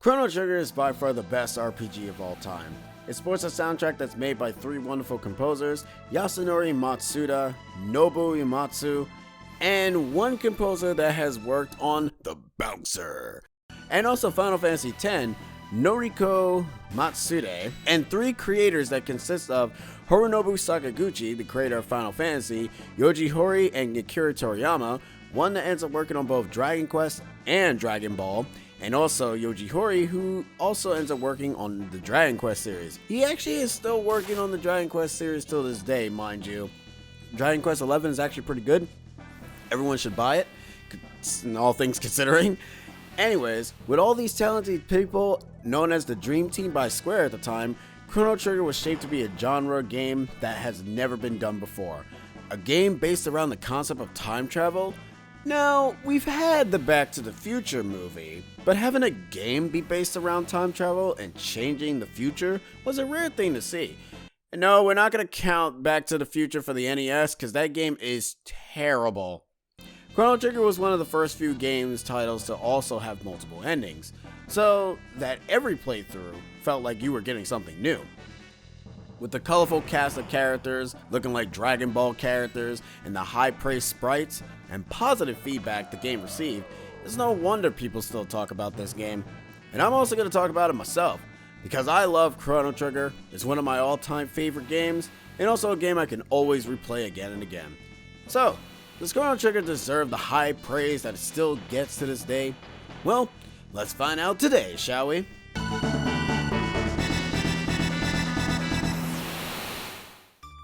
Chrono Trigger is by far the best RPG of all time. It sports a soundtrack that's made by three wonderful composers, Yasunori Matsuda, Nobuo Uematsu, and one composer that has worked on The Bouncer, and also Final Fantasy X, Noriko Matsude, and three creators that consist of Hironobu Sakaguchi, the creator of Final Fantasy, Yoji Horii, and Akira Toriyama, one that ends up working on both Dragon Quest and Dragon Ball, and also Yoji Horii, who also ends up working on the Dragon Quest series. He actually is still working on the Dragon Quest series till this day, mind you. Dragon Quest 11 is actually pretty good. Everyone should buy it, all things considering. Anyways, with all these talented people, known as the Dream Team by Square at the time, Chrono Trigger was shaped to be a genre game that has never been done before. A game based around the concept of time travel? Now, we've had the Back to the Future movie, but having a game be based around time travel and changing the future was a rare thing to see. And no, we're not going to count Back to the Future for the NES because that game is terrible. Chrono Trigger was one of the first few games titles to also have multiple endings, so that every playthrough felt like you were getting something new. With the colorful cast of characters looking like Dragon Ball characters and the high-praised sprites and positive feedback the game received, it's no wonder people still talk about this game. And I'm also going to talk about it myself, because I love Chrono Trigger. It's one of my all-time favorite games, and also a game I can always replay again and again. So, does Chrono Trigger deserve the high praise that it still gets to this day? Well, let's find out today, shall we?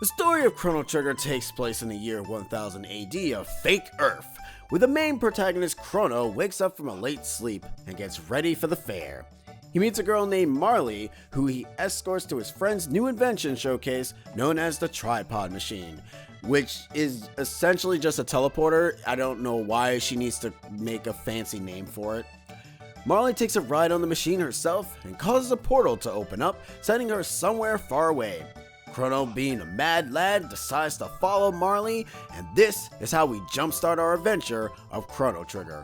The story of Chrono Trigger takes place in the year 1000 AD of fake Earth, where the main protagonist Chrono wakes up from a late sleep and gets ready for the fair. He meets a girl named Marley, who he escorts to his friend's new invention showcase known as the Tripod Machine, which is essentially just a teleporter. I don't know why she needs to make a fancy name for it. Marley takes a ride on the machine herself and causes a portal to open up, sending her somewhere far away. Chrono, being a mad lad, decides to follow Marley, and this is how we jumpstart our adventure of Chrono Trigger.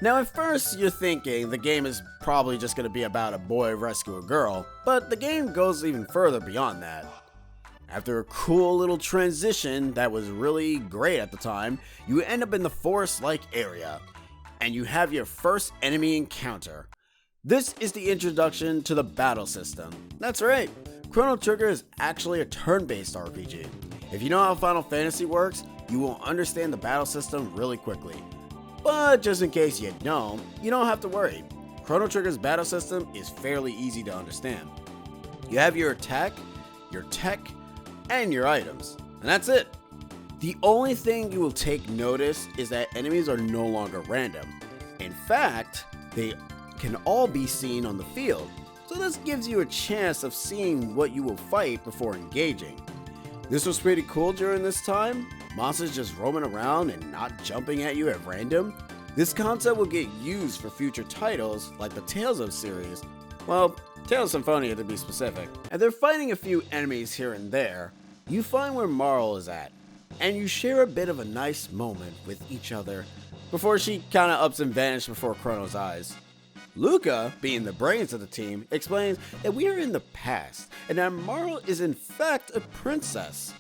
Now at first you're thinking the game is probably just going to be about a boy rescue a girl, but the game goes even further beyond that. After a cool little transition that was really great at the time, you end up in the forest-like area, and you have your first enemy encounter. This is the introduction to the battle system. That's right, Chrono Trigger is actually a turn-based RPG. If you know how Final Fantasy works, you will understand the battle system really quickly. But just in case you don't have to worry. Chrono Trigger's battle system is fairly easy to understand. You have your attack, your tech, and your items, and that's it. The only thing you will take notice is that enemies are no longer random. In fact, they can all be seen on the field, so this gives you a chance of seeing what you will fight before engaging. This was pretty cool during this time, monsters just roaming around and not jumping at you at random. This concept will get used for future titles like the Tales of series, well, Tales of Symphonia to be specific. And they're fighting a few enemies here and there. You find where Marle is at, and you share a bit of a nice moment with each other before she kinda ups and vanishes before Chrono's eyes. Luca, being the brains of the team, explains that we are in the past, and that Marle is in fact a princess.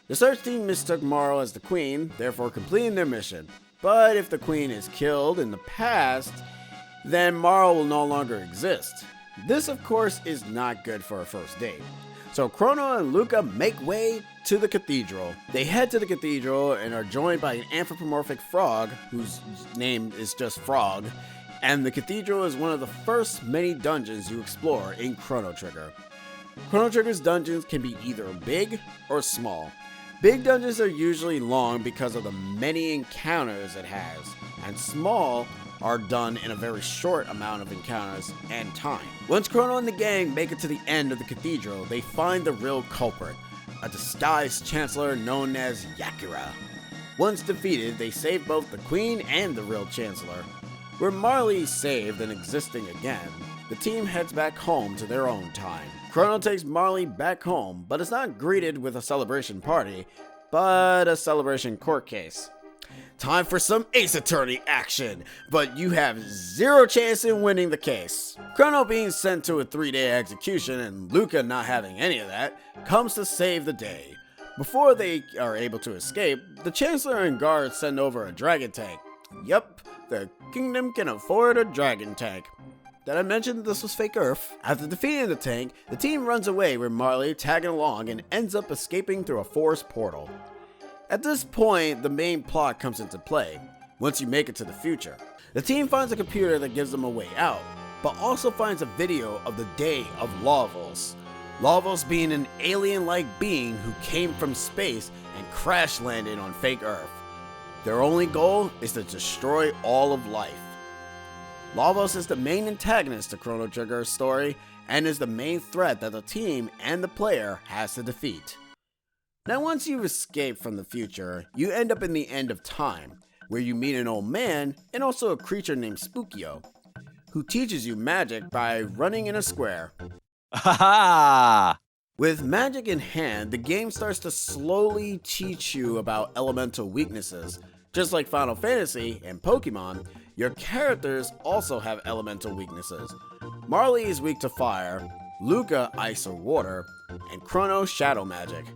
The search team mistook Marle as the queen, therefore completing their mission. But if the queen is killed in the past, then Marle will no longer exist. This of course is not good for a first date. So Chrono and Luca make way to the cathedral. They head to the cathedral and are joined by an anthropomorphic frog, whose name is just Frog, and the cathedral is one of the first many dungeons you explore in Chrono Trigger. Chrono Trigger's dungeons can be either big or small. Big dungeons are usually long because of the many encounters it has, and small are done in a very short amount of encounters and time. Once Chrono and the gang make it to the end of the cathedral, they find the real culprit, a disguised chancellor known as Yakira. Once defeated, they save both the queen and the real chancellor. Where Marley is saved and existing again, the team heads back home to their own time. Chrono takes Marley back home, but is not greeted with a celebration party, but a celebration court case. time for some Ace Attorney action, but you have zero chance in winning the case. Chrono being sent to a 3-day execution and Luca not having any of that, comes to save the day. Before they are able to escape, the Chancellor and guards send over a dragon tank. Yep, the kingdom can afford a dragon tank. Did I mention this was fake Earth? After defeating the tank, the team runs away with Marley tagging along and ends up escaping through a forest portal. At this point, the main plot comes into play, once you make it to the future. The team finds a computer that gives them a way out, but also finds a video of the day of Lavos. Lavos being an alien-like being who came from space and crash landed on fake Earth. Their only goal is to destroy all of life. Lavos is the main antagonist to Chrono Trigger's story and is the main threat that the team and the player has to defeat. Now once you escape from the future, you end up in the end of time, where you meet an old man and also a creature named Spookio, who teaches you magic by running in a square. Ha! With magic in hand, the game starts to slowly teach you about elemental weaknesses. Just like Final Fantasy and Pokemon, your characters also have elemental weaknesses. Marley is weak to fire, Luca ice or water, and Chrono shadow magic.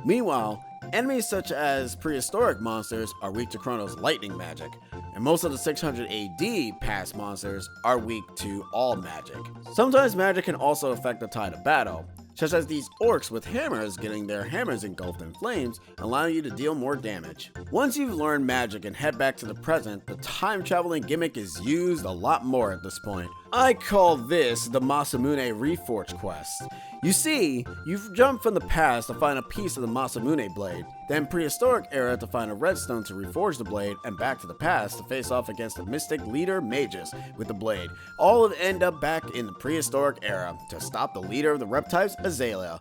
Meanwhile, enemies such as prehistoric monsters are weak to Chrono's lightning magic, and most of the 600 AD past monsters are weak to all magic. Sometimes magic can also affect the tide of battle, such as these orcs with hammers getting their hammers engulfed in flames, allowing you to deal more damage. Once you've learned magic and head back to the present, the time traveling gimmick is used a lot more at this point. I call this the Masamune Reforge quest. You see, you've jumped from the past to find a piece of the Masamune blade, then prehistoric era to find a redstone to reforge the blade, and back to the past to face off against the mystic leader mages with the blade, all to end up back in the prehistoric era to stop the leader of the reptiles, Azalea.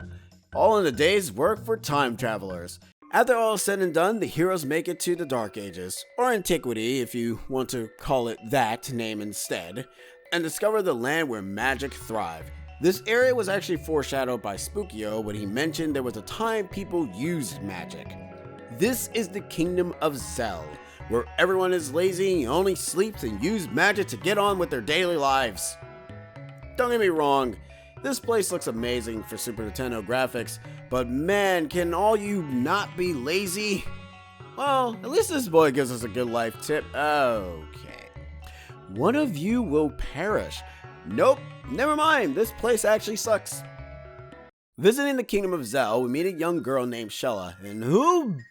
All in a day's work for time travelers. After all is said and done, the heroes make it to the Dark Ages, or Antiquity if you want to call it that name instead, and discover the land where magic thrived. This area was actually foreshadowed by Spookio when he mentioned there was a time people used magic. This is the kingdom of Zell, where everyone is lazy and only sleeps and uses magic to get on with their daily lives. Don't get me wrong, this place looks amazing for Super Nintendo graphics, but man, can all you not be lazy? Well, at least this boy gives us a good life tip. Okay. One of you will perish. Nope, never mind, this place actually sucks. Visiting the kingdom of Zell, we meet a young girl named Shella, and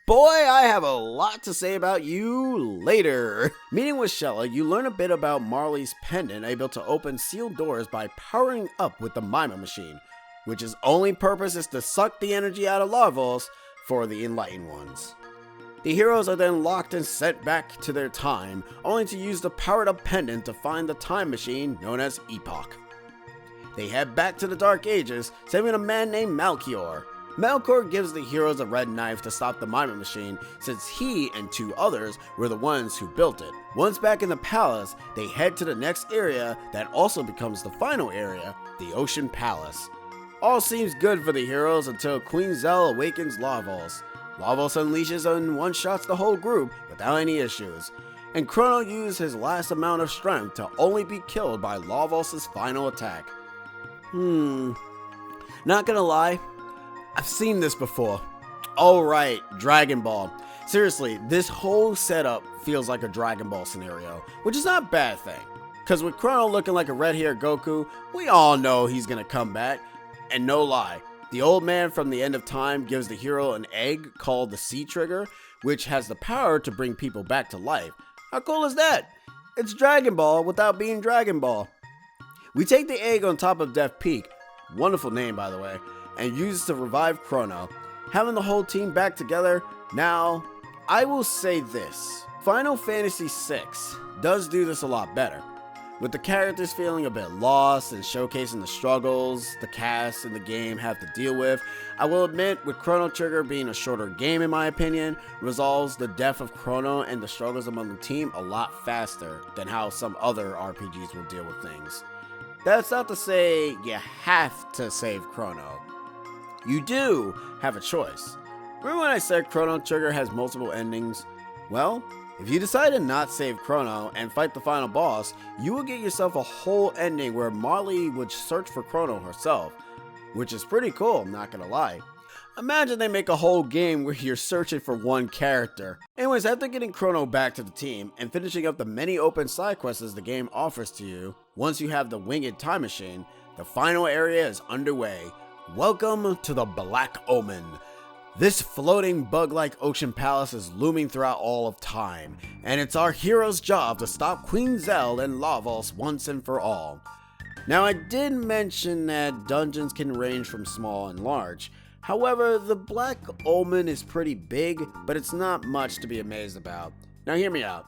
boy, I have a lot to say about you later. Meeting with Shella, you learn a bit about Marley's pendant able to open sealed doors by powering up with the Mima machine, which its only purpose is to suck the energy out of Lavos for the Enlightened Ones. The heroes are then locked and sent back to their time, only to use the powered up pendant to find the time machine known as Epoch. They head back to the Dark Ages, saving a man named Malchior. Malchior gives the heroes a red knife to stop the Mima machine, since he and 2 others were the ones who built it. Once back in the palace, they head to the next area that also becomes the final area, the Ocean Palace. All seems good for the heroes until Queen Zell awakens Lavos. Lavos unleashes and one-shots the whole group without any issues, and Chrono used his last amount of strength to only be killed by Lavos' final attack. Not gonna lie, I've seen this before. Alright, Dragon Ball. Seriously, this whole setup feels like a Dragon Ball scenario, which is not a bad thing. Cause with Chrono looking like a Red Hair Goku, we all know he's gonna come back. And no lie, the old man from the end of time gives the hero an egg called the Sea Trigger, which has the power to bring people back to life. How cool is that? It's Dragon Ball without being Dragon Ball. We take the egg on top of Death Peak, wonderful name by the way, and use it to revive Chrono. Having the whole team back together, now, I will say this. Final Fantasy VI does do this a lot better. With the characters feeling a bit lost and showcasing the struggles the cast and the game have to deal with, I will admit with Chrono Trigger being a shorter game in my opinion, resolves the death of Chrono and the struggles among the team a lot faster than how some other RPGs will deal with things. That's not to say you have to save Chrono. You do have a choice. Remember when I said Chrono Trigger has multiple endings? Well, If you decide to not save Chrono and fight the final boss, you will get yourself a whole ending where Marley would search for Chrono herself, which is pretty cool, I'm not gonna lie. Imagine they make a whole game where you're searching for one character. Anyways, after getting Chrono back to the team and finishing up the many open side quests the game offers to you, once you have the Winged Time Machine, the final area is underway. Welcome to the Black Omen. This floating bug-like ocean palace is looming throughout all of time, and it's our hero's job to stop Queen Zell and Lavos once and for all. Now, I did mention that dungeons can range from small and large. However, the Black Omen is pretty big, but it's not much to be amazed about. Now hear me out.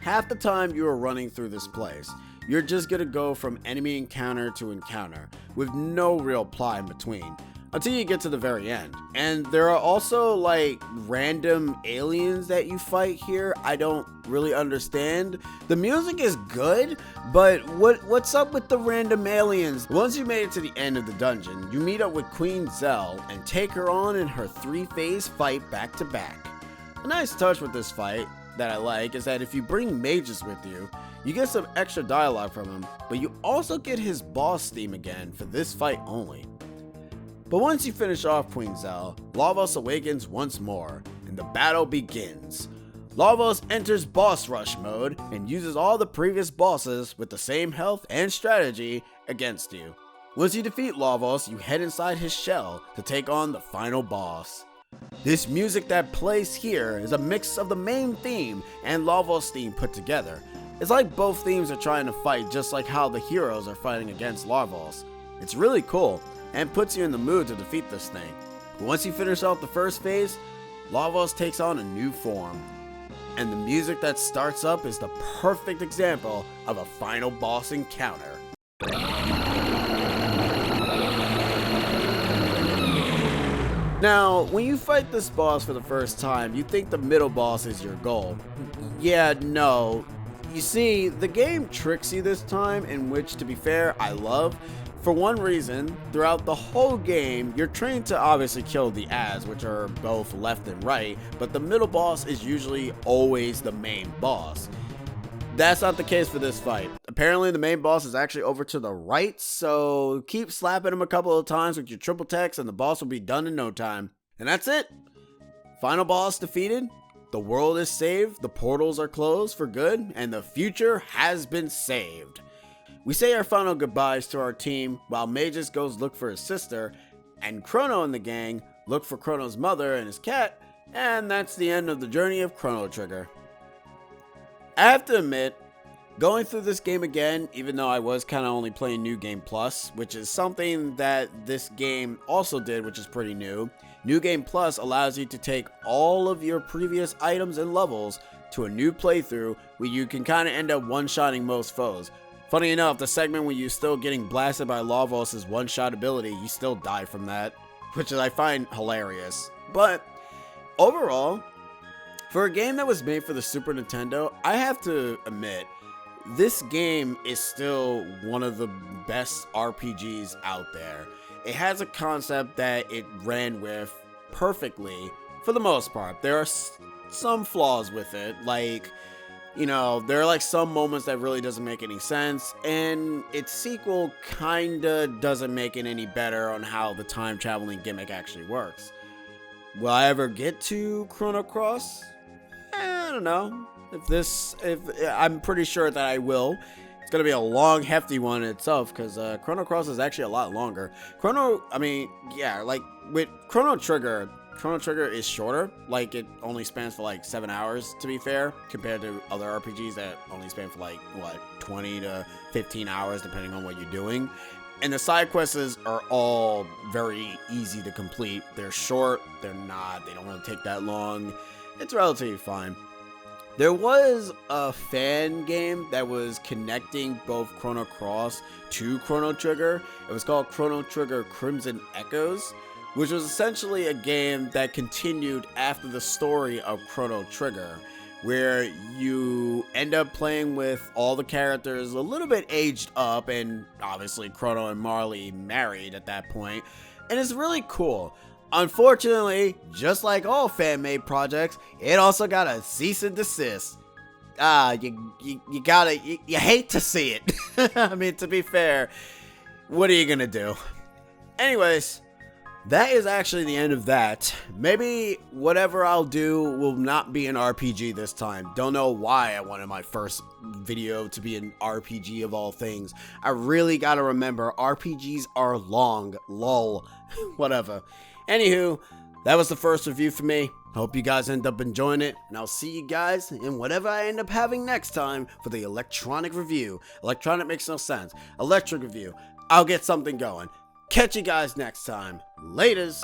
Half the time you are running through this place, you're just gonna go from enemy encounter to encounter, with no real plot in between, until you get to the very end. And there are also like random aliens that you fight here. I don't really understand. The music is good, but what's up with the random aliens? Once you made it to the end of the dungeon, you meet up with Queen Zell and take her on in her 3-phase fight back to back. A nice touch with this fight that I like is that if you bring mages with you, you get some extra dialogue from him, but you also get his boss theme again for this fight only. But once you finish off Queen Zell, Lavos awakens once more, and the battle begins. Lavos enters boss rush mode and uses all the previous bosses with the same health and strategy against you. Once you defeat Lavos, you head inside his shell to take on the final boss. This music that plays here is a mix of the main theme and Lavos' theme put together. It's like both themes are trying to fight just like how the heroes are fighting against Lavos. It's really cool and puts you in the mood to defeat this thing. But once you finish off the first phase, Lavos takes on a new form. And the music that starts up is the perfect example of a final boss encounter. Now, when you fight this boss for the first time, you think the middle boss is your goal. Yeah, no. You see, the game tricks you this time, in which, to be fair, I love. For one reason, throughout the whole game, you're trained to obviously kill the ads, which are both left and right, but the middle boss is usually always the main boss. That's not the case for this fight. Apparently the main boss is actually over to the right, so keep slapping him a couple of times with your triple text and the boss will be done in no time. And that's it. Final boss defeated, the world is saved, the portals are closed for good, and the future has been saved. We say our final goodbyes to our team while Magus goes look for his sister, and Chrono and the gang look for Chrono's mother and his cat, and that's the end of the journey of Chrono Trigger. I have to admit, going through this game again, even though I was kind of only playing New Game Plus, which is something that this game also did, which is pretty new. New Game Plus allows you to take all of your previous items and levels to a new playthrough where you can kind of end up one-shotting most foes. Funny enough, the segment where you're still getting blasted by Lavos' one-shot ability, you still die from that, which I find hilarious. But overall, for a game that was made for the Super Nintendo, I have to admit, this game is still one of the best RPGs out there. It has a concept that it ran with perfectly for the most part. There are some flaws with it, like, you know, there are like some moments that really doesn't make any sense, and its sequel kinda doesn't make it any better on how the time traveling gimmick actually works. Will I ever get to Chrono Cross? I don't know. I'm pretty sure that I will. It's gonna be a long, hefty one in itself, because Chrono Cross is actually a lot longer. Like with Chrono Trigger is shorter. Like, it only spans for like 7 hours, to be fair, compared to other RPGs that only span for like, 20 to 15 hours, depending on what you're doing. And the side quests are all very easy to complete. They're short, they don't really take that long. It's relatively fine. There was a fan game that was connecting both Chrono Cross to Chrono Trigger. It was called Chrono Trigger Crimson Echoes, which was essentially a game that continued after the story of Chrono Trigger, where you end up playing with all the characters a little bit aged up, and obviously Chrono and Marley married at that point, and it's really cool. Unfortunately, just like all fan-made projects, it also got a cease and desist. You hate to see it. I mean, to be fair, what are you gonna do? Anyways, that is actually the end of that. Maybe whatever I'll do will not be an RPG this time. Don't know why I wanted my first video to be an RPG of all things. I really gotta remember, RPGs are long. Lol. Whatever. Anywho, that was the first review for me. Hope you guys end up enjoying it, and I'll see you guys in whatever I end up having next time for the electronic review. Electronic makes no sense. Electric review. I'll get something going. Catch you guys next time. Laters.